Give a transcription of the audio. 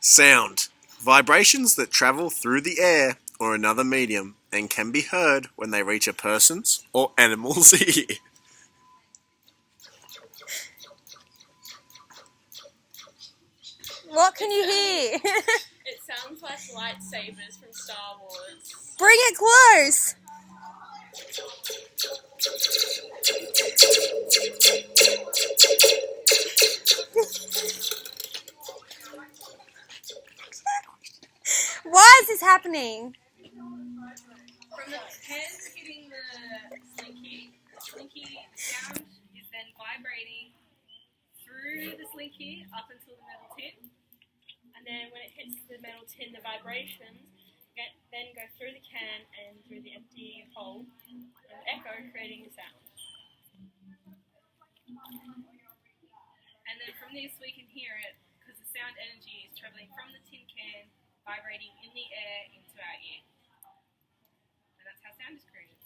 Sound. Vibrations that travel through the air or another medium and can be heard when they reach a person's or animal's ear. What can you hear? It sounds like lightsabers from Star Wars. Bring it close. Why is this happening? From the pen hitting the slinky sound is then vibrating through the slinky up until the metal tin. And then when it hits the metal tin, the vibrations then go through the can and through the empty hole and echo, creating a sound. And then from this we can hear it because the sound energy is travelling from the tin can, vibrating in the air into our ear. And that's how sound is created.